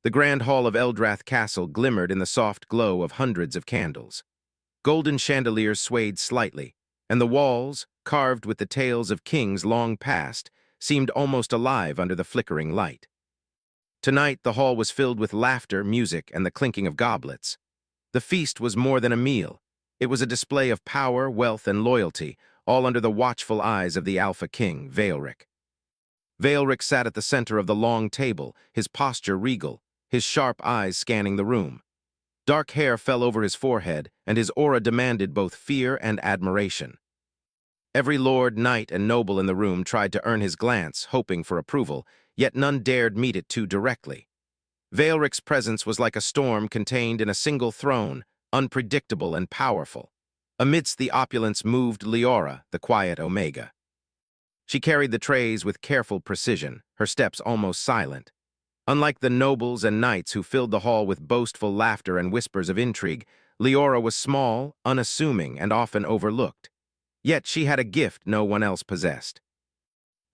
The grand hall of Eldrath Castle glimmered in the soft glow of hundreds of candles. Golden chandeliers swayed slightly, and the walls, carved with the tales of kings long past, seemed almost alive under the flickering light. Tonight, the hall was filled with laughter, music, and the clinking of goblets. The feast was more than a meal. It was a display of power, wealth, and loyalty, all under the watchful eyes of the Alpha King, Veilric. Veilric sat at the center of the long table, his posture regal, his sharp eyes scanning the room. Dark hair fell over his forehead, and his aura demanded both fear and admiration. Every lord, knight, and noble in the room tried to earn his glance, hoping for approval, yet none dared meet it too directly. Veilric's presence was like a storm contained in a single throne, unpredictable and powerful. Amidst the opulence moved Leora, the quiet Omega. She carried the trays with careful precision, her steps almost silent. Unlike the nobles and knights who filled the hall with boastful laughter and whispers of intrigue, Leora was small, unassuming, and often overlooked. Yet she had a gift no one else possessed.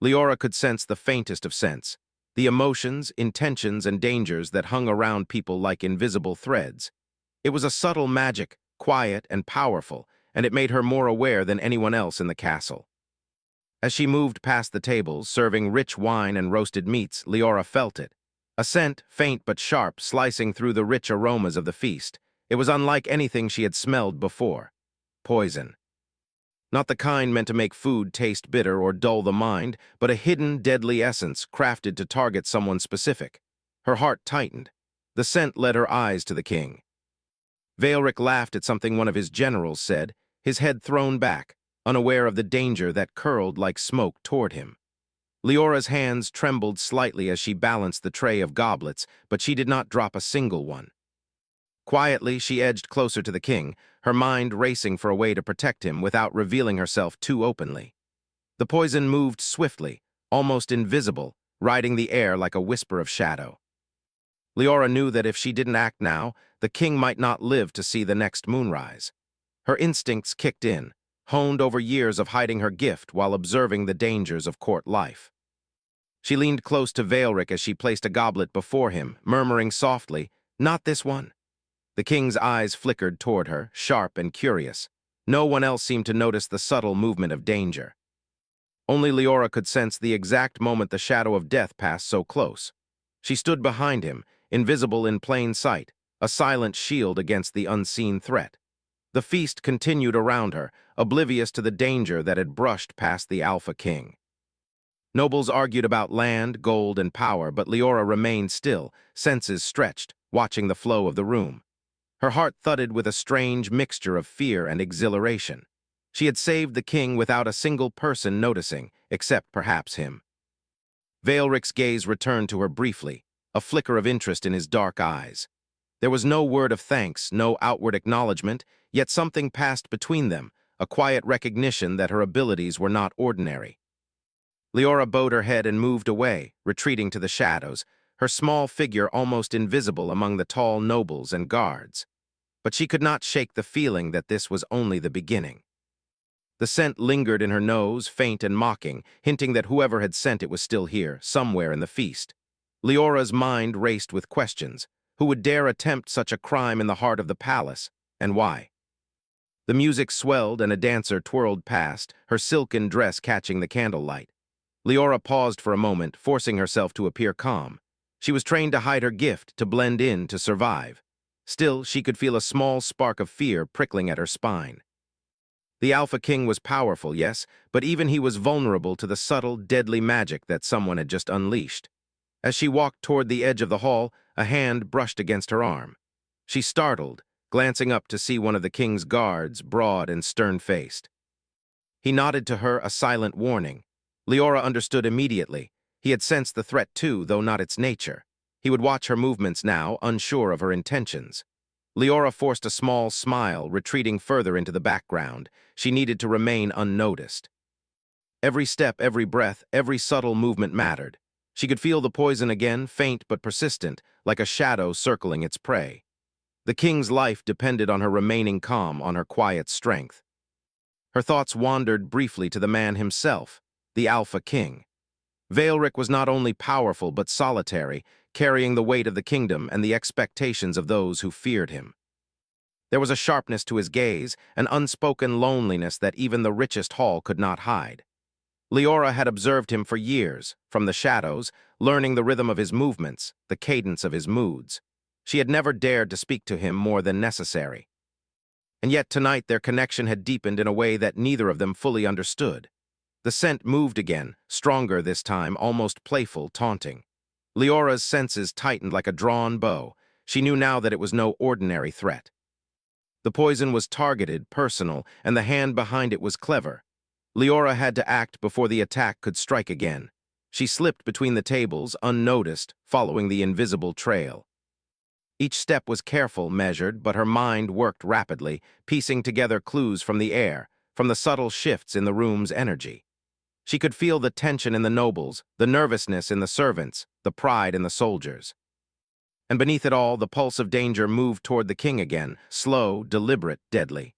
Leora could sense the faintest of scents, the emotions, intentions, and dangers that hung around people like invisible threads. It was a subtle magic, quiet and powerful, and it made her more aware than anyone else in the castle. As she moved past the tables, serving rich wine and roasted meats, Leora felt it. A scent, faint but sharp, slicing through the rich aromas of the feast. It was unlike anything she had smelled before. Poison. Not the kind meant to make food taste bitter or dull the mind, but a hidden, deadly essence crafted to target someone specific. Her heart tightened. The scent led her eyes to the king. Veilric laughed at something one of his generals said, his head thrown back, unaware of the danger that curled like smoke toward him. Leora's hands trembled slightly as she balanced the tray of goblets, but she did not drop a single one. Quietly, she edged closer to the king, her mind racing for a way to protect him without revealing herself too openly. The poison moved swiftly, almost invisible, riding the air like a whisper of shadow. Leora knew that if she didn't act now, the king might not live to see the next moonrise. Her instincts kicked in, honed over years of hiding her gift while observing the dangers of court life. She leaned close to Veilric as she placed a goblet before him, murmuring softly, "Not this one." The king's eyes flickered toward her, sharp and curious. No one else seemed to notice the subtle movement of danger. Only Leora could sense the exact moment the shadow of death passed so close. She stood behind him, invisible in plain sight, a silent shield against the unseen threat. The feast continued around her, oblivious to the danger that had brushed past the Alpha King. Nobles argued about land, gold, and power, but Leora remained still, senses stretched, watching the flow of the room. Her heart thudded with a strange mixture of fear and exhilaration. She had saved the king without a single person noticing, except perhaps him. Veilric's gaze returned to her briefly, a flicker of interest in his dark eyes. There was no word of thanks, no outward acknowledgement, yet something passed between them, a quiet recognition that her abilities were not ordinary. Leora bowed her head and moved away, retreating to the shadows, her small figure almost invisible among the tall nobles and guards. But she could not shake the feeling that this was only the beginning. The scent lingered in her nose, faint and mocking, hinting that whoever had sent it was still here, somewhere in the feast. Leora's mind raced with questions. Who would dare attempt such a crime in the heart of the palace, and why? The music swelled and a dancer twirled past, her silken dress catching the candlelight. Leora paused for a moment, forcing herself to appear calm. She was trained to hide her gift, to blend in, to survive. Still, she could feel a small spark of fear prickling at her spine. The Alpha King was powerful, yes, but even he was vulnerable to the subtle, deadly magic that someone had just unleashed. As she walked toward the edge of the hall, a hand brushed against her arm. She startled, glancing up to see one of the king's guards, broad and stern-faced. He nodded to her, a silent warning. Leora understood immediately. He had sensed the threat too, though not its nature. He would watch her movements now, unsure of her intentions. Leora forced a small smile, retreating further into the background. She needed to remain unnoticed. Every step, every breath, every subtle movement mattered. She could feel the poison again, faint but persistent, like a shadow circling its prey. The king's life depended on her remaining calm, on her quiet strength. Her thoughts wandered briefly to the man himself, the Alpha King. Veilric was not only powerful but solitary, carrying the weight of the kingdom and the expectations of those who feared him. There was a sharpness to his gaze, an unspoken loneliness that even the richest hall could not hide. Leora had observed him for years, from the shadows, learning the rhythm of his movements, the cadence of his moods. She had never dared to speak to him more than necessary. And yet tonight their connection had deepened in a way that neither of them fully understood. The scent moved again, stronger this time, almost playful, taunting. Leora's senses tightened like a drawn bow. She knew now that it was no ordinary threat. The poison was targeted, personal, and the hand behind it was clever. Leora had to act before the attack could strike again. She slipped between the tables, unnoticed, following the invisible trail. Each step was careful, measured, but her mind worked rapidly, piecing together clues from the air, from the subtle shifts in the room's energy. She could feel the tension in the nobles, the nervousness in the servants, the pride in the soldiers. And beneath it all, the pulse of danger moved toward the king again, slow, deliberate, deadly.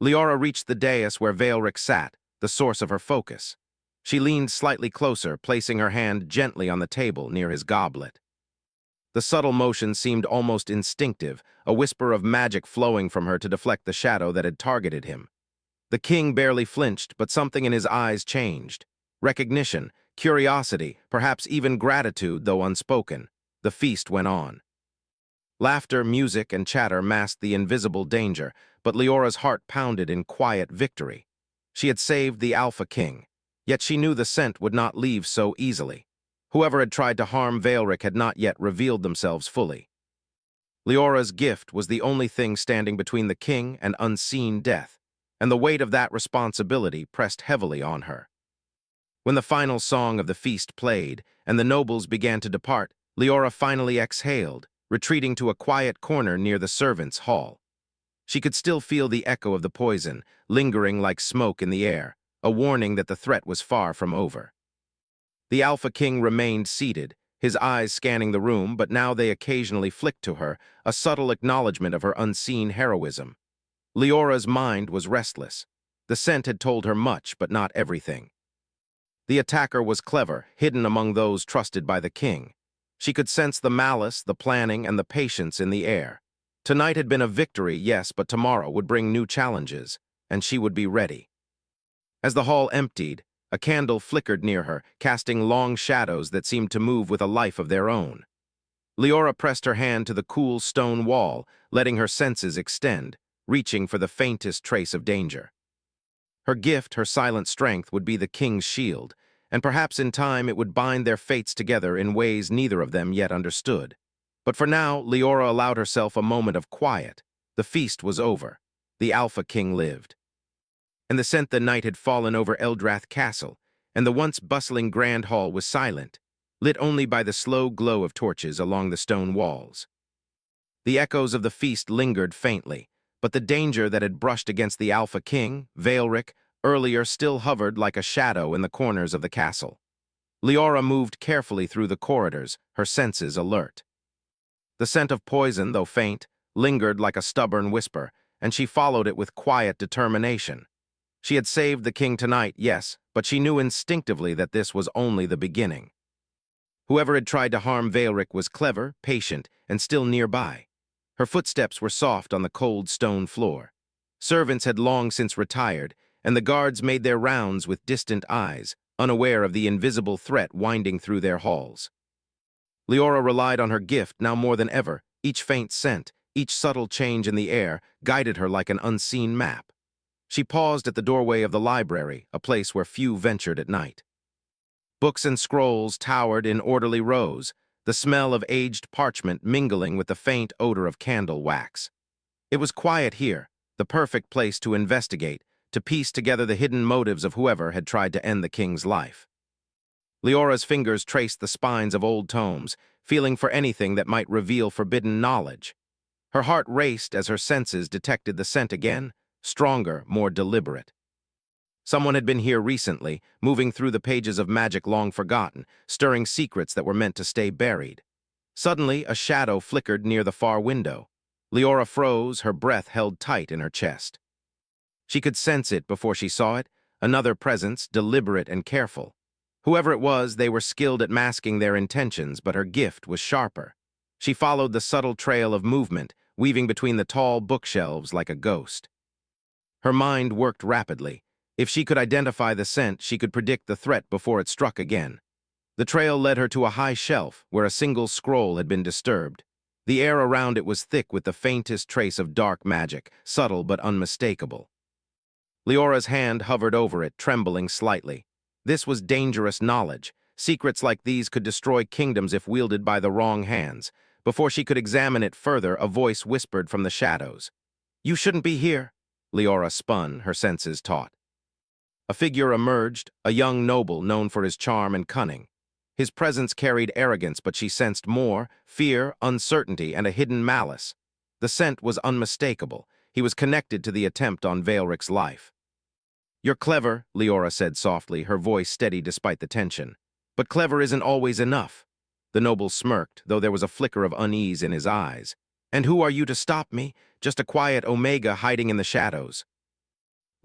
Leora reached the dais where Werewolf sat, the source of her focus. She leaned slightly closer, placing her hand gently on the table near his goblet. The subtle motion seemed almost instinctive, a whisper of magic flowing from her to deflect the shadow that had targeted him. The king barely flinched, but something in his eyes changed. Recognition, curiosity, perhaps even gratitude, though unspoken. The feast went on. Laughter, music, and chatter masked the invisible danger, but Leora's heart pounded in quiet victory. She had saved the Alpha King, yet she knew the scent would not leave so easily. Whoever had tried to harm Werewolf had not yet revealed themselves fully. Leora's gift was the only thing standing between the king and unseen death, and the weight of that responsibility pressed heavily on her. When the final song of the feast played and the nobles began to depart, Leora finally exhaled, retreating to a quiet corner near the servants' hall. She could still feel the echo of the poison, lingering like smoke in the air, a warning that the threat was far from over. The Alpha King remained seated, his eyes scanning the room, but now they occasionally flicked to her, a subtle acknowledgement of her unseen heroism. Leora's mind was restless. The scent had told her much, but not everything. The attacker was clever, hidden among those trusted by the king. She could sense the malice, the planning, and the patience in the air. Tonight had been a victory, yes, but tomorrow would bring new challenges, and she would be ready. As the hall emptied, a candle flickered near her, casting long shadows that seemed to move with a life of their own. Leora pressed her hand to the cool stone wall, letting her senses extend, reaching for the faintest trace of danger. Her gift, her silent strength, would be the king's shield, and perhaps in time it would bind their fates together in ways neither of them yet understood. But for now, Leora allowed herself a moment of quiet. The feast was over. The Alpha King lived. And the scent the night had fallen over Eldrath Castle, and the once bustling grand hall was silent, lit only by the slow glow of torches along the stone walls. The echoes of the feast lingered faintly, but the danger that had brushed against the Alpha King, Werewolf, earlier still hovered like a shadow in the corners of the castle. Leora moved carefully through the corridors, her senses alert. The scent of poison, though faint, lingered like a stubborn whisper, and she followed it with quiet determination. She had saved the king tonight, yes, but she knew instinctively that this was only the beginning. Whoever had tried to harm Werewolf was clever, patient, and still nearby. Her footsteps were soft on the cold stone floor. Servants had long since retired, and the guards made their rounds with distant eyes, unaware of the invisible threat winding through their halls. Leora relied on her gift now more than ever. Each faint scent, each subtle change in the air, guided her like an unseen map. She paused at the doorway of the library, a place where few ventured at night. Books and scrolls towered in orderly rows, the smell of aged parchment mingling with the faint odor of candle wax. It was quiet here, the perfect place to investigate, to piece together the hidden motives of whoever had tried to end the king's life. Leora's fingers traced the spines of old tomes, feeling for anything that might reveal forbidden knowledge. Her heart raced as her senses detected the scent again, stronger, more deliberate. Someone had been here recently, moving through the pages of magic long forgotten, stirring secrets that were meant to stay buried. Suddenly, a shadow flickered near the far window. Leora froze, her breath held tight in her chest. She could sense it before she saw it, another presence, deliberate and careful. Whoever it was, they were skilled at masking their intentions, but her gift was sharper. She followed the subtle trail of movement, weaving between the tall bookshelves like a ghost. Her mind worked rapidly. If she could identify the scent, she could predict the threat before it struck again. The trail led her to a high shelf where a single scroll had been disturbed. The air around it was thick with the faintest trace of dark magic, subtle but unmistakable. Leora's hand hovered over it, trembling slightly. This was dangerous knowledge. Secrets like these could destroy kingdoms if wielded by the wrong hands. Before she could examine it further, a voice whispered from the shadows. "You shouldn't be here." Leora spun, her senses taut. A figure emerged, a young noble known for his charm and cunning. His presence carried arrogance, but she sensed more: fear, uncertainty, and a hidden malice. The scent was unmistakable. He was connected to the attempt on Veilric's life. "You're clever," Leora said softly, her voice steady despite the tension. "But clever isn't always enough." The noble smirked, though there was a flicker of unease in his eyes. "And who are you to stop me? Just a quiet Omega hiding in the shadows."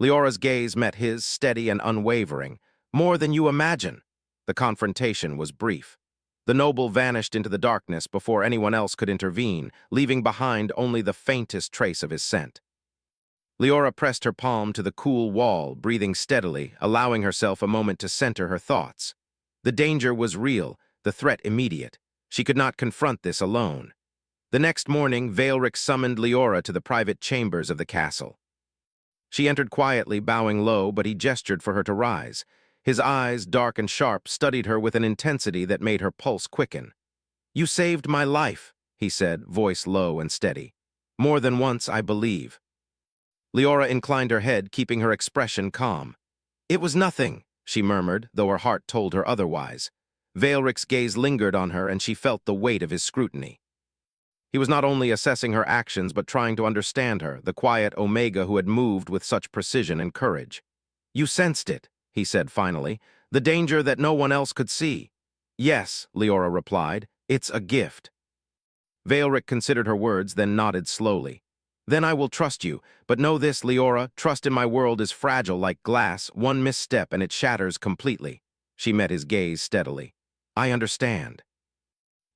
Leora's gaze met his, steady and unwavering. "More than you imagine." The confrontation was brief. The noble vanished into the darkness before anyone else could intervene, leaving behind only the faintest trace of his scent. Leora pressed her palm to the cool wall, breathing steadily, allowing herself a moment to center her thoughts. The danger was real, the threat immediate. She could not confront this alone. The next morning, Veilric summoned Leora to the private chambers of the castle. She entered quietly, bowing low, but he gestured for her to rise. His eyes, dark and sharp, studied her with an intensity that made her pulse quicken. "You saved my life," he said, voice low and steady. "More than once, I believe." Leora inclined her head, keeping her expression calm. "It was nothing," she murmured, though her heart told her otherwise. Veilric's gaze lingered on her, and she felt the weight of his scrutiny. He was not only assessing her actions, but trying to understand her, the quiet Omega who had moved with such precision and courage. "You sensed it," he said finally, "the danger that no one else could see." "Yes," Leora replied, "it's a gift." Veilric considered her words, then nodded slowly. "Then I will trust you, but know this, Leora, trust in my world is fragile like glass, one misstep and it shatters completely." She met his gaze steadily. "I understand."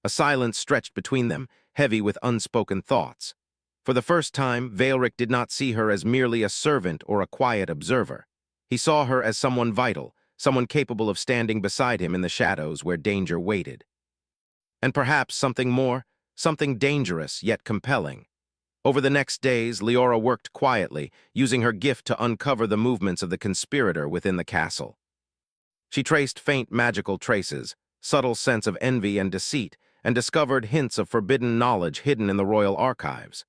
A silence stretched between them, heavy with unspoken thoughts. For the first time, Veilric did not see her as merely a servant or a quiet observer. He saw her as someone vital, someone capable of standing beside him in the shadows where danger waited. And perhaps something more, something dangerous yet compelling. Over the next days, Leora worked quietly, using her gift to uncover the movements of the conspirator within the castle. She traced faint magical traces, subtle sense of envy and deceit, and discovered hints of forbidden knowledge hidden in the royal archives.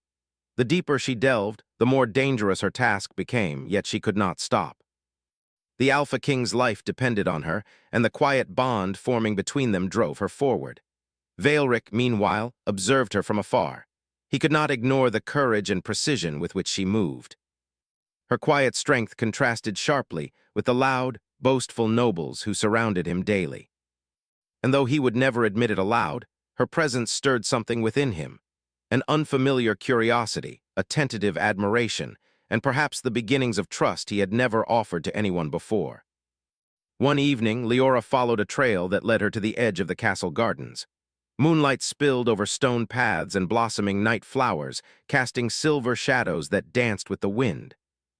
The deeper she delved, the more dangerous her task became, yet she could not stop. The Alpha King's life depended on her, and the quiet bond forming between them drove her forward. Veilric, meanwhile, observed her from afar. He could not ignore the courage and precision with which she moved. Her quiet strength contrasted sharply with the loud, boastful nobles who surrounded him daily. And though he would never admit it aloud, her presence stirred something within him. An unfamiliar curiosity, a tentative admiration, and perhaps the beginnings of trust he had never offered to anyone before. One evening, Leora followed a trail that led her to the edge of the castle gardens. Moonlight spilled over stone paths and blossoming night flowers, casting silver shadows that danced with the wind.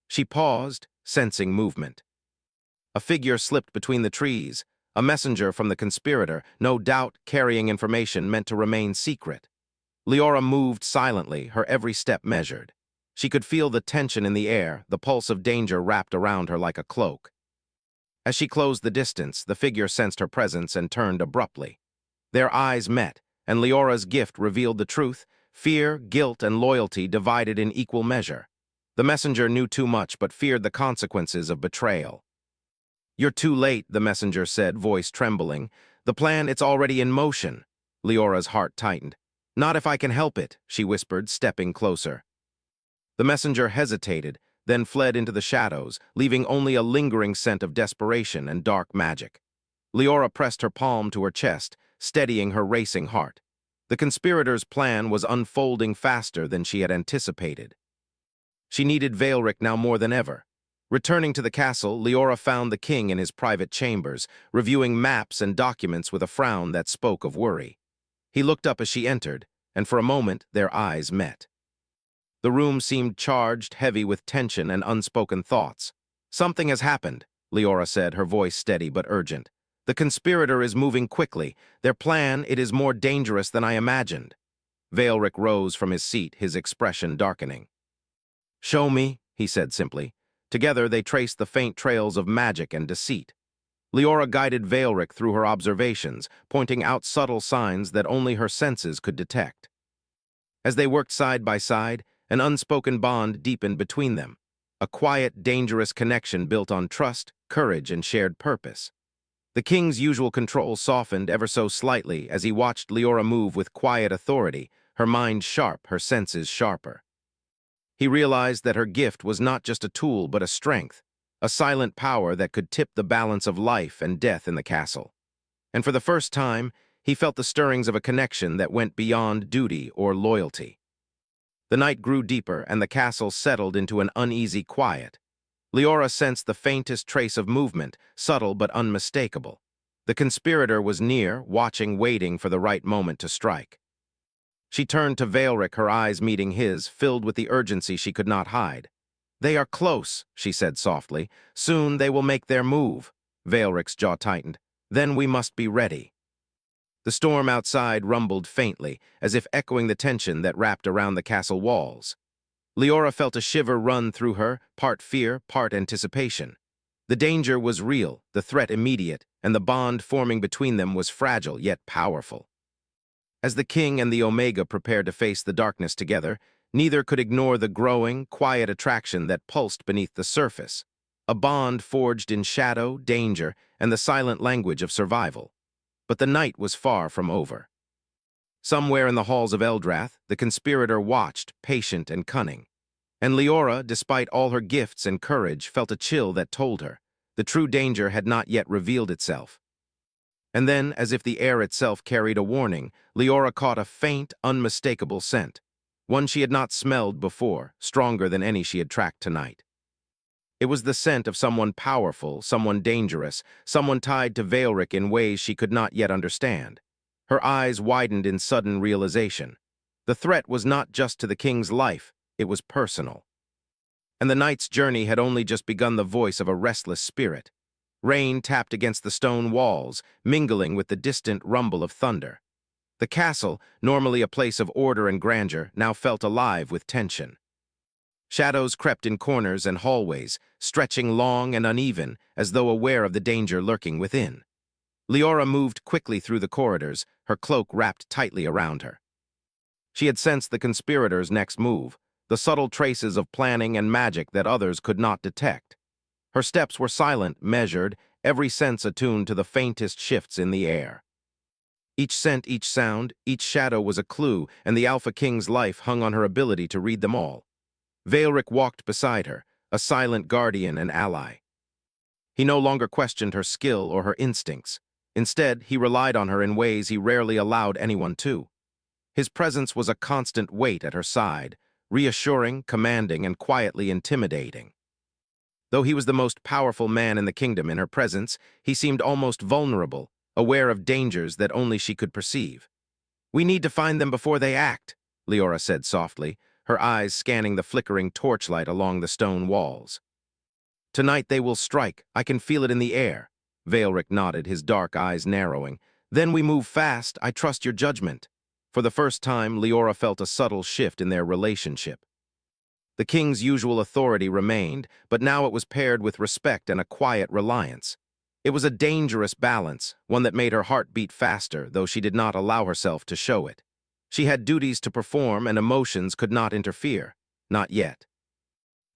She paused, sensing movement. A figure slipped between the trees, a messenger from the conspirator, no doubt carrying information meant to remain secret. Leora moved silently, her every step measured. She could feel the tension in the air, the pulse of danger wrapped around her like a cloak. As she closed the distance, the figure sensed her presence and turned abruptly. Their eyes met, and Leora's gift revealed the truth: fear, guilt, and loyalty divided in equal measure. The messenger knew too much, but feared the consequences of betrayal. "You're too late," the messenger said, voice trembling. "The plan, it's already in motion." Leora's heart tightened. "Not if I can help it," she whispered, stepping closer. The messenger hesitated, then fled into the shadows, leaving only a lingering scent of desperation and dark magic. Leora pressed her palm to her chest, steadying her racing heart. The conspirator's plan was unfolding faster than she had anticipated. She needed Veilric now more than ever. Returning to the castle, Leora found the king in his private chambers, reviewing maps and documents with a frown that spoke of worry. He looked up as she entered, and for a moment their eyes met. The room seemed charged, heavy with tension and unspoken thoughts. "Something has happened," Leora said, her voice steady but urgent. "The conspirator is moving quickly. Their plan, it is more dangerous than I imagined." Veilric rose from his seat, his expression darkening. "Show me," he said simply. Together they traced the faint trails of magic and deceit. Leora guided Veilric through her observations, pointing out subtle signs that only her senses could detect. As they worked side by side, an unspoken bond deepened between them, a quiet, dangerous connection built on trust, courage, and shared purpose. The king's usual control softened ever so slightly as he watched Leora move with quiet authority, her mind sharp, her senses sharper. He realized that her gift was not just a tool but a strength, a silent power that could tip the balance of life and death in the castle. And for the first time, he felt the stirrings of a connection that went beyond duty or loyalty. The night grew deeper, and the castle settled into an uneasy quiet. Leora sensed the faintest trace of movement, subtle but unmistakable. The conspirator was near, watching, waiting for the right moment to strike. She turned to Veilric, her eyes meeting his, filled with the urgency she could not hide. "They are close," she said softly. "Soon they will make their move." Veilric's jaw tightened. "Then we must be ready." The storm outside rumbled faintly, as if echoing the tension that wrapped around the castle walls. Leora felt a shiver run through her, part fear, part anticipation. The danger was real, the threat immediate, and the bond forming between them was fragile yet powerful. As the king and the Omega prepared to face the darkness together, neither could ignore the growing, quiet attraction that pulsed beneath the surface, a bond forged in shadow, danger, and the silent language of survival. But the night was far from over. Somewhere in the halls of Eldrath, the conspirator watched, patient and cunning. And Leora, despite all her gifts and courage, felt a chill that told her the true danger had not yet revealed itself. And then, as if the air itself carried a warning, Leora caught a faint, unmistakable scent, one she had not smelled before, stronger than any she had tracked tonight. It was the scent of someone powerful, someone dangerous, someone tied to Veilric in ways she could not yet understand. Her eyes widened in sudden realization. The threat was not just to the king's life, it was personal. And the night's journey had only just begun. The voice of a restless spirit. Rain tapped against the stone walls, mingling with the distant rumble of thunder. The castle, normally a place of order and grandeur, now felt alive with tension. Shadows crept in corners and hallways, stretching long and uneven, as though aware of the danger lurking within. Leora moved quickly through the corridors, her cloak wrapped tightly around her. She had sensed the conspirators' next move, the subtle traces of planning and magic that others could not detect. Her steps were silent, measured, every sense attuned to the faintest shifts in the air. Each scent, each sound, each shadow was a clue, and the Alpha King's life hung on her ability to read them all. Veilric walked beside her, a silent guardian and ally. He no longer questioned her skill or her instincts. Instead, he relied on her in ways he rarely allowed anyone to. His presence was a constant weight at her side, reassuring, commanding, and quietly intimidating. Though he was the most powerful man in the kingdom, in her presence, he seemed almost vulnerable, aware of dangers that only she could perceive. "We need to find them before they act," Leora said softly, her eyes scanning the flickering torchlight along the stone walls. "Tonight they will strike. I can feel it in the air." Veilric nodded, his dark eyes narrowing. "Then we move fast. I trust your judgment." For the first time, Leora felt a subtle shift in their relationship. The king's usual authority remained, but now it was paired with respect and a quiet reliance. It was a dangerous balance, one that made her heart beat faster, though she did not allow herself to show it. She had duties to perform, and emotions could not interfere. Not yet.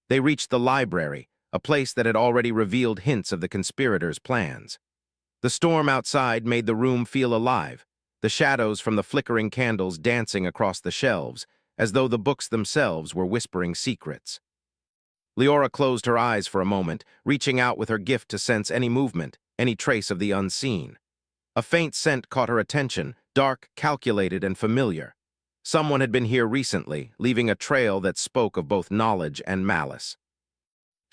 They reached the library, a place that had already revealed hints of the conspirators' plans. The storm outside made the room feel alive, the shadows from the flickering candles dancing across the shelves, as though the books themselves were whispering secrets. Leora closed her eyes for a moment, reaching out with her gift to sense any movement, any trace of the unseen. A faint scent caught her attention, dark, calculated, and familiar. Someone had been here recently, leaving a trail that spoke of both knowledge and malice.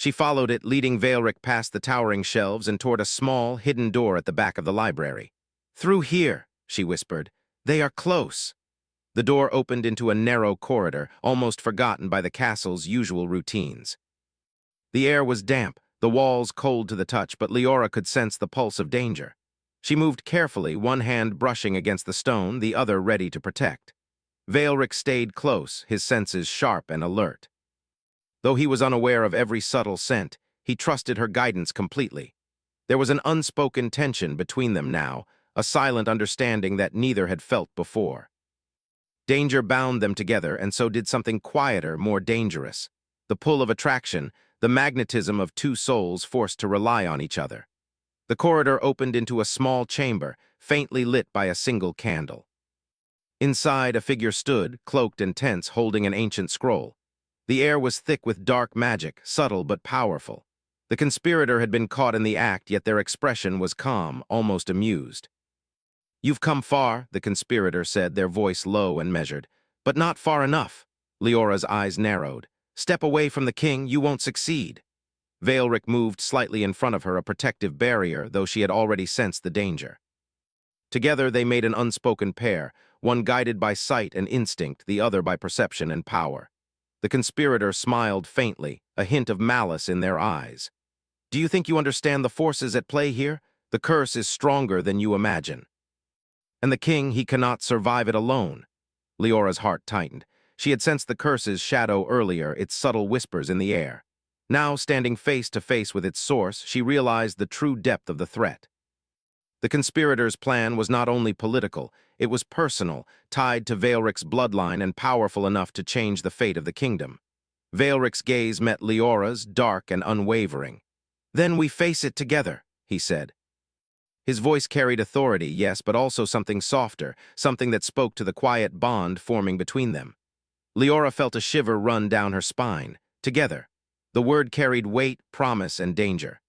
She followed it, leading Veilric past the towering shelves and toward a small, hidden door at the back of the library. "Through here," she whispered. "They are close." The door opened into a narrow corridor, almost forgotten by the castle's usual routines. The air was damp, the walls cold to the touch, but Leora could sense the pulse of danger. She moved carefully, one hand brushing against the stone, the other ready to protect. Veilric stayed close, his senses sharp and alert. Though he was unaware of every subtle scent, he trusted her guidance completely. There was an unspoken tension between them now, a silent understanding that neither had felt before. Danger bound them together, and so did something quieter, more dangerous. The pull of attraction, the magnetism of two souls forced to rely on each other. The corridor opened into a small chamber, faintly lit by a single candle. Inside, a figure stood, cloaked and tense, holding an ancient scroll. The air was thick with dark magic, subtle but powerful. The conspirator had been caught in the act, yet their expression was calm, almost amused. "You've come far," the conspirator said, their voice low and measured. "But not far enough." Leora's eyes narrowed. "Step away from the king, you won't succeed." Veilric moved slightly in front of her, a protective barrier, though she had already sensed the danger. Together they made an unspoken pair, one guided by sight and instinct, the other by perception and power. The conspirator smiled faintly, a hint of malice in their eyes. "Do you think you understand the forces at play here? The curse is stronger than you imagine. And the king, he cannot survive it alone." Leora's heart tightened. She had sensed the curse's shadow earlier, its subtle whispers in the air. Now, standing face to face with its source, she realized the true depth of the threat. The conspirator's plan was not only political, it was personal, tied to Veilric's bloodline and powerful enough to change the fate of the kingdom. Veilric's gaze met Leora's, dark and unwavering. "Then we face it together," he said. His voice carried authority, yes, but also something softer, something that spoke to the quiet bond forming between them. Leora felt a shiver run down her spine. Together. The word carried weight, promise, and danger.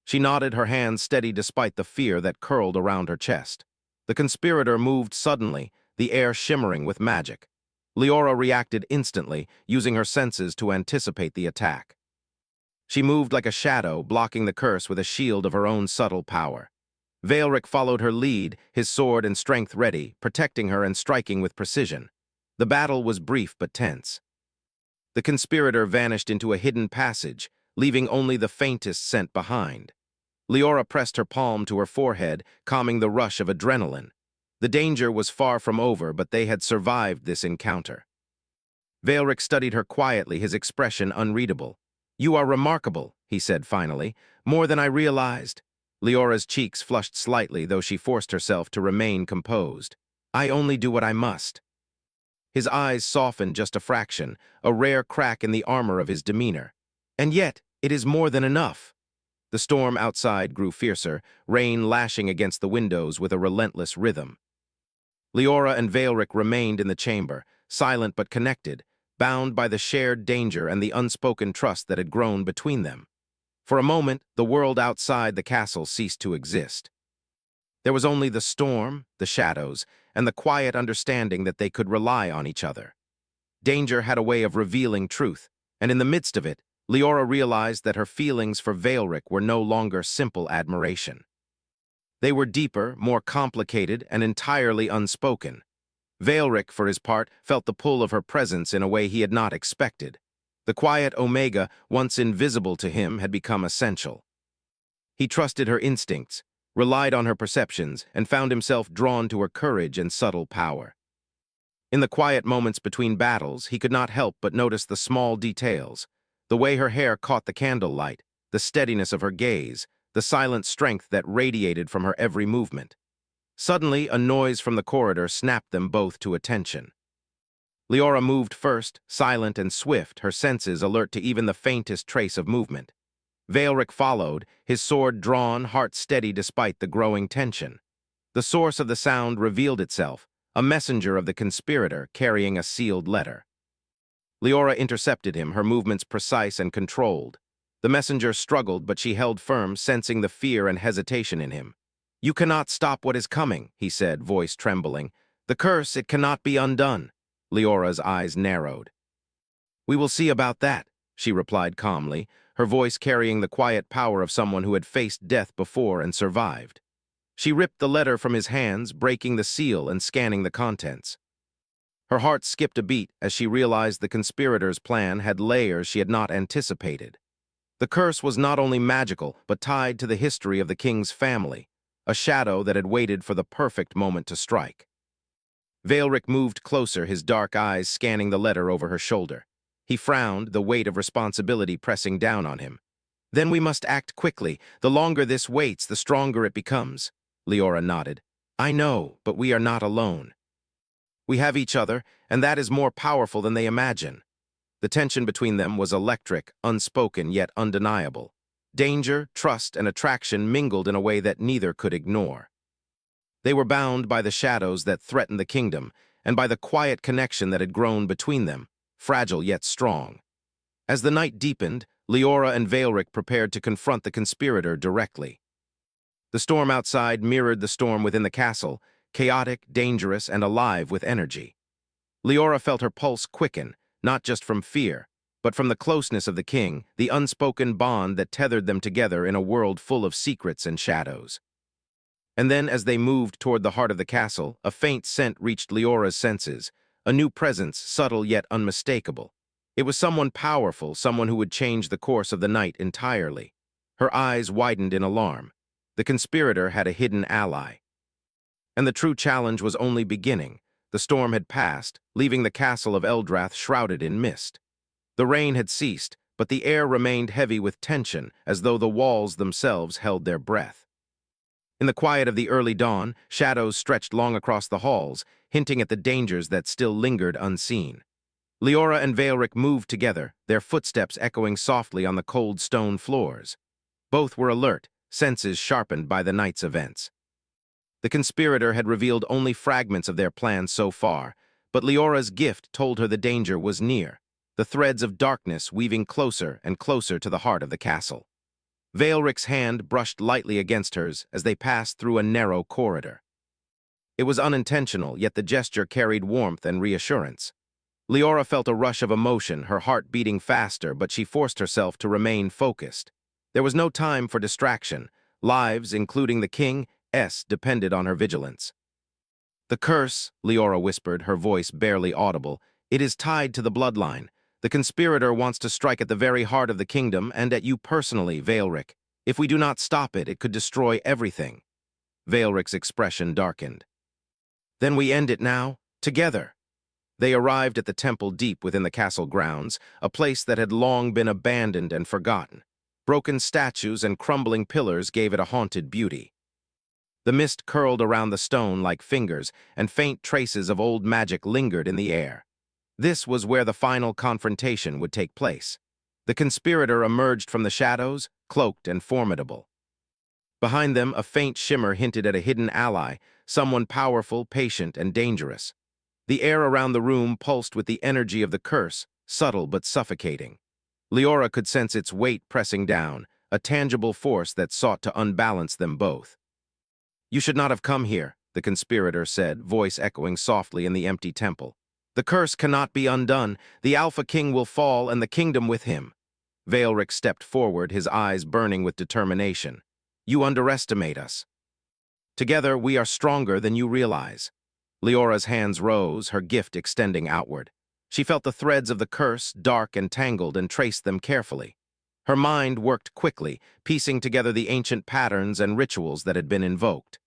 She nodded, her hands steady despite the fear that curled around her chest. The conspirator moved suddenly, the air shimmering with magic. Leora reacted instantly, using her senses to anticipate the attack. She moved like a shadow, blocking the curse with a shield of her own subtle power. Veilric followed her lead, his sword and strength ready, protecting her and striking with precision. The battle was brief but tense. The conspirator vanished into a hidden passage, leaving only the faintest scent behind. Leora pressed her palm to her forehead, calming the rush of adrenaline. The danger was far from over, but they had survived this encounter. Veilric studied her quietly, his expression unreadable. "You are remarkable," he said finally, "more than I realized." Leora's cheeks flushed slightly, though she forced herself to remain composed. "I only do what I must." His eyes softened just a fraction, a rare crack in the armor of his demeanor. "And yet, it is more than enough." The storm outside grew fiercer, rain lashing against the windows with a relentless rhythm. Leora and Veilric remained in the chamber, silent but connected, bound by the shared danger and the unspoken trust that had grown between them. For a moment, the world outside the castle ceased to exist. There was only the storm, the shadows, and the quiet understanding that they could rely on each other. Danger had a way of revealing truth, and in the midst of it, Leora realized that her feelings for Veilric were no longer simple admiration. They were deeper, more complicated, and entirely unspoken. Veilric, for his part, felt the pull of her presence in a way he had not expected. The quiet Omega, once invisible to him, had become essential. He trusted her instincts, relied on her perceptions, and found himself drawn to her courage and subtle power. In the quiet moments between battles, he could not help but notice the small details, the way her hair caught the candlelight, the steadiness of her gaze, the silent strength that radiated from her every movement. Suddenly, a noise from the corridor snapped them both to attention. Leora moved first, silent and swift, her senses alert to even the faintest trace of movement. Veilric followed, his sword drawn, heart steady despite the growing tension. The source of the sound revealed itself, a messenger of the conspirator carrying a sealed letter. Leora intercepted him, her movements precise and controlled. The messenger struggled, but she held firm, sensing the fear and hesitation in him. "You cannot stop what is coming," he said, voice trembling. "The curse, it cannot be undone." Leora's eyes narrowed. "We will see about that," she replied calmly, her voice carrying the quiet power of someone who had faced death before and survived. She ripped the letter from his hands, breaking the seal and scanning the contents. Her heart skipped a beat as she realized the conspirators' plan had layers she had not anticipated. The curse was not only magical, but tied to the history of the king's family, a shadow that had waited for the perfect moment to strike. Veilric moved closer, his dark eyes scanning the letter over her shoulder. He frowned, the weight of responsibility pressing down on him. "Then we must act quickly. The longer this waits, the stronger it becomes." Leora nodded. "I know, but we are not alone. We have each other, and that is more powerful than they imagine." The tension between them was electric, unspoken, yet undeniable. Danger, trust, and attraction mingled in a way that neither could ignore. They were bound by the shadows that threatened the kingdom, and by the quiet connection that had grown between them, fragile yet strong. As the night deepened, Leora and Veilric prepared to confront the conspirator directly. The storm outside mirrored the storm within the castle, chaotic, dangerous, and alive with energy. Leora felt her pulse quicken, not just from fear, but from the closeness of the king, the unspoken bond that tethered them together in a world full of secrets and shadows. And then, as they moved toward the heart of the castle, a faint scent reached Leora's senses, a new presence, subtle yet unmistakable. It was someone powerful, someone who would change the course of the night entirely. Her eyes widened in alarm. The conspirator had a hidden ally. And the true challenge was only beginning. The storm had passed, leaving the castle of Eldrath shrouded in mist. The rain had ceased, but the air remained heavy with tension, as though the walls themselves held their breath. In the quiet of the early dawn, shadows stretched long across the halls, hinting at the dangers that still lingered unseen. Leora and Veilric moved together, their footsteps echoing softly on the cold stone floors. Both were alert, senses sharpened by the night's events. The conspirator had revealed only fragments of their plan so far, but Leora's gift told her the danger was near, the threads of darkness weaving closer and closer to the heart of the castle. Veilric's hand brushed lightly against hers as they passed through a narrow corridor. It was unintentional, yet the gesture carried warmth and reassurance. Leora felt a rush of emotion, her heart beating faster, but she forced herself to remain focused. There was no time for distraction. Lives, including the king's, depended on her vigilance. "The curse," Leora whispered, her voice barely audible, "it is tied to the bloodline. The conspirator wants to strike at the very heart of the kingdom and at you personally, Veilric. If we do not stop it, it could destroy everything." Veilric's expression darkened. "Then we end it now, together." They arrived at the temple deep within the castle grounds, a place that had long been abandoned and forgotten. Broken statues and crumbling pillars gave it a haunted beauty. The mist curled around the stone like fingers, and faint traces of old magic lingered in the air. This was where the final confrontation would take place. The conspirator emerged from the shadows, cloaked and formidable. Behind them, a faint shimmer hinted at a hidden ally, someone powerful, patient, and dangerous. The air around the room pulsed with the energy of the curse, subtle but suffocating. Leora could sense its weight pressing down, a tangible force that sought to unbalance them both. "You should not have come here," the conspirator said, voice echoing softly in the empty temple. "The curse cannot be undone. The Alpha King will fall and the kingdom with him." Veilric stepped forward, his eyes burning with determination. "You underestimate us. Together, we are stronger than you realize." Leora's hands rose, her gift extending outward. She felt the threads of the curse, dark and tangled, and traced them carefully. Her mind worked quickly, piecing together the ancient patterns and rituals that had been invoked.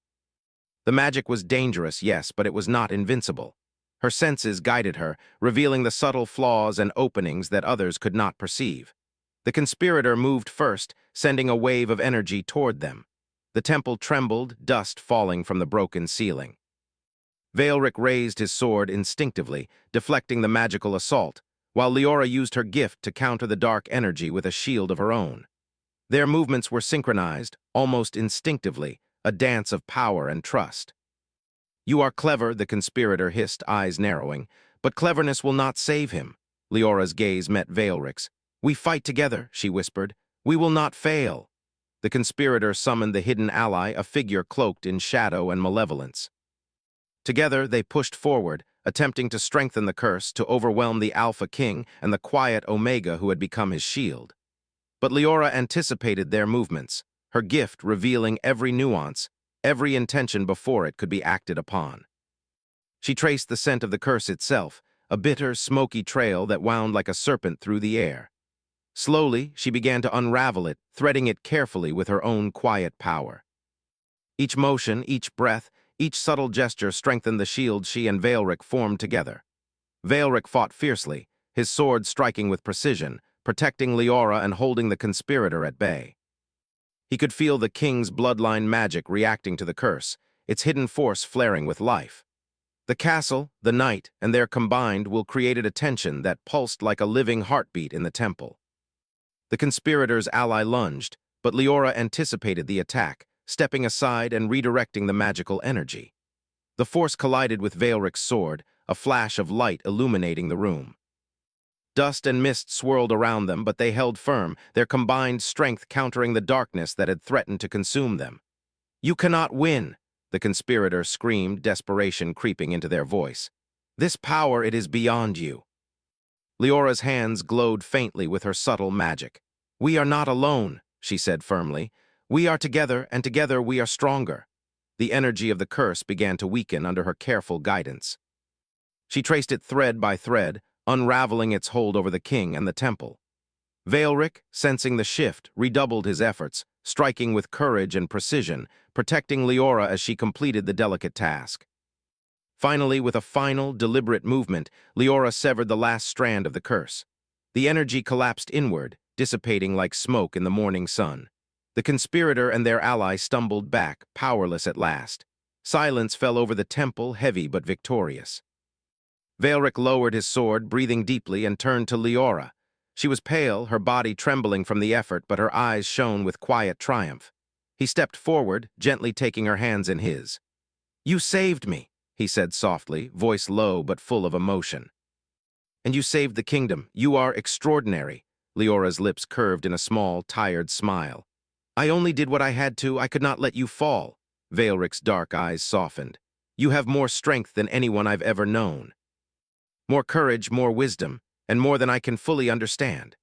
The magic was dangerous, yes, but it was not invincible. Her senses guided her, revealing the subtle flaws and openings that others could not perceive. The conspirator moved first, sending a wave of energy toward them. The temple trembled, dust falling from the broken ceiling. Veilric raised his sword instinctively, deflecting the magical assault, while Leora used her gift to counter the dark energy with a shield of her own. Their movements were synchronized, almost instinctively, a dance of power and trust. "You are clever," the conspirator hissed, eyes narrowing, "but cleverness will not save him." Leora's gaze met Veilric's. "We fight together," she whispered. "We will not fail." The conspirator summoned the hidden ally, a figure cloaked in shadow and malevolence. Together, they pushed forward, attempting to strengthen the curse, to overwhelm the Alpha King and the quiet Omega who had become his shield. But Leora anticipated their movements, her gift revealing every nuance, every intention before it could be acted upon. She traced the scent of the curse itself, a bitter, smoky trail that wound like a serpent through the air. Slowly, she began to unravel it, threading it carefully with her own quiet power. Each motion, each breath, each subtle gesture strengthened the shield she and Veilric formed together. Veilric fought fiercely, his sword striking with precision, protecting Leora and holding the conspirator at bay. He could feel the king's bloodline magic reacting to the curse, its hidden force flaring with life. The castle, the night, and their combined will create a tension that pulsed like a living heartbeat in the temple. The conspirators' ally lunged, but Leora anticipated the attack, stepping aside and redirecting the magical energy. The force collided with Veilric's sword, a flash of light illuminating the room. Dust and mist swirled around them, but they held firm, their combined strength countering the darkness that had threatened to consume them. "You cannot win," the conspirator screamed, desperation creeping into their voice. "This power, it is beyond you." Leora's hands glowed faintly with her subtle magic. "We are not alone," she said firmly. "We are together, and together we are stronger." The energy of the curse began to weaken under her careful guidance. She traced it thread by thread, unraveling its hold over the king and the temple. Veilric, sensing the shift, redoubled his efforts, striking with courage and precision, protecting Leora as she completed the delicate task. Finally, with a final, deliberate movement, Leora severed the last strand of the curse. The energy collapsed inward, dissipating like smoke in the morning sun. The conspirator and their ally stumbled back, powerless at last. Silence fell over the temple, heavy but victorious. Veilric lowered his sword, breathing deeply, and turned to Leora. She was pale, her body trembling from the effort, but her eyes shone with quiet triumph. He stepped forward, gently taking her hands in his. "You saved me," he said softly, voice low but full of emotion. "And you saved the kingdom. You are extraordinary." Leora's lips curved in a small, tired smile. "I only did what I had to. I could not let you fall." Veilric's dark eyes softened. "You have more strength than anyone I've ever known. More courage, more wisdom, and more than I can fully understand."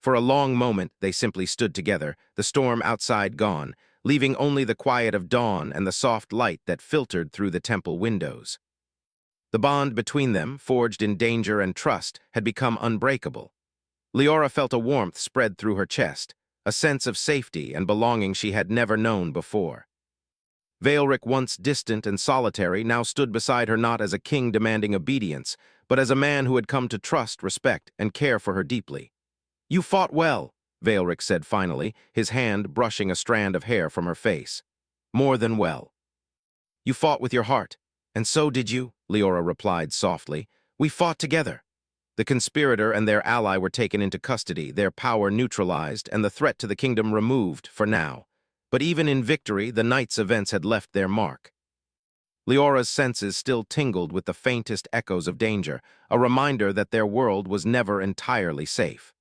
For a long moment, they simply stood together, the storm outside gone, leaving only the quiet of dawn and the soft light that filtered through the temple windows. The bond between them, forged in danger and trust, had become unbreakable. Leora felt a warmth spread through her chest, a sense of safety and belonging she had never known before. Veilric, once distant and solitary, now stood beside her not as a king demanding obedience, but as a man who had come to trust, respect, and care for her deeply. "You fought well," Veilric said finally, his hand brushing a strand of hair from her face. "More than well. You fought with your heart, and so did you," Leora replied softly. "We fought together." The conspirator and their ally were taken into custody, their power neutralized, and the threat to the kingdom removed, for now. But even in victory, the night's events had left their mark. Leora's senses still tingled with the faintest echoes of danger, a reminder that their world was never entirely safe.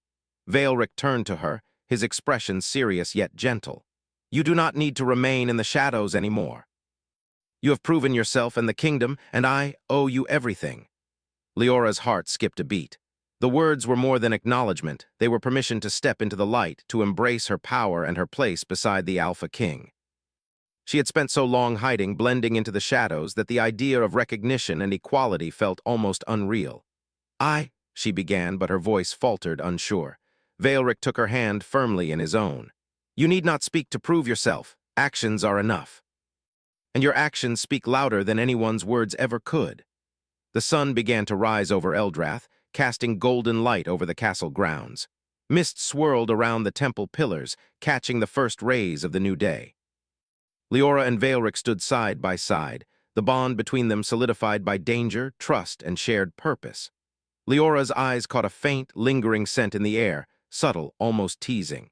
Veilric turned to her, his expression serious yet gentle. "You do not need to remain in the shadows anymore. You have proven yourself and the kingdom, and I owe you everything." Leora's heart skipped a beat. The words were more than acknowledgement, they were permission to step into the light, to embrace her power and her place beside the Alpha King. She had spent so long hiding, blending into the shadows, that the idea of recognition and equality felt almost unreal. She began, but her voice faltered, unsure. Veilric took her hand firmly in his own. "You need not speak to prove yourself. Actions are enough. And your actions speak louder than anyone's words ever could." The sun began to rise over Eldrath, casting golden light over the castle grounds. Mist swirled around the temple pillars, catching the first rays of the new day. Leora and Veilric stood side by side, the bond between them solidified by danger, trust, and shared purpose. Leora's eyes caught a faint, lingering scent in the air, subtle, almost teasing.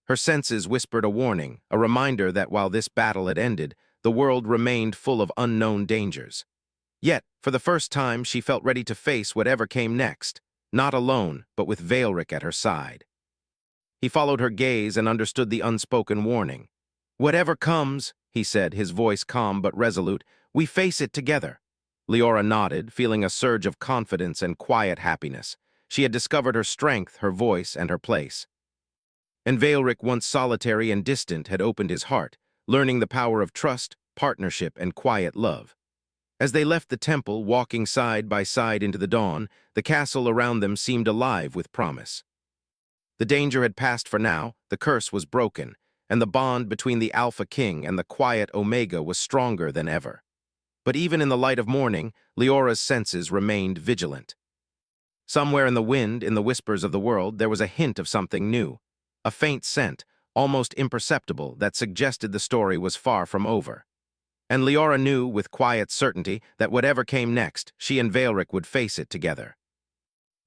Her senses whispered a warning, a reminder that while this battle had ended, the world remained full of unknown dangers. Yet, for the first time, she felt ready to face whatever came next, not alone, but with Veilric at her side. He followed her gaze and understood the unspoken warning. "Whatever comes," he said, his voice calm but resolute, "we face it together." Leora nodded, feeling a surge of confidence and quiet happiness. She had discovered her strength, her voice, and her place. And Veilric, once solitary and distant, had opened his heart, learning the power of trust, partnership, and quiet love. As they left the temple, walking side by side into the dawn, the castle around them seemed alive with promise. The danger had passed for now, the curse was broken, and the bond between the Alpha King and the quiet Omega was stronger than ever. But even in the light of morning, Leora's senses remained vigilant. Somewhere in the wind, in the whispers of the world, there was a hint of something new, a faint scent, almost imperceptible, that suggested the story was far from over. And Leora knew with quiet certainty that whatever came next, she and Veilric would face it together.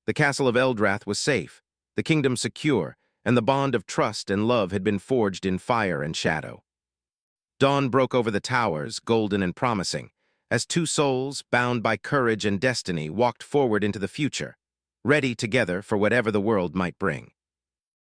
The castle of Eldrath was safe, the kingdom secure, and the bond of trust and love had been forged in fire and shadow. Dawn broke over the towers, golden and promising, as two souls, bound by courage and destiny, walked forward into the future, ready together for whatever the world might bring.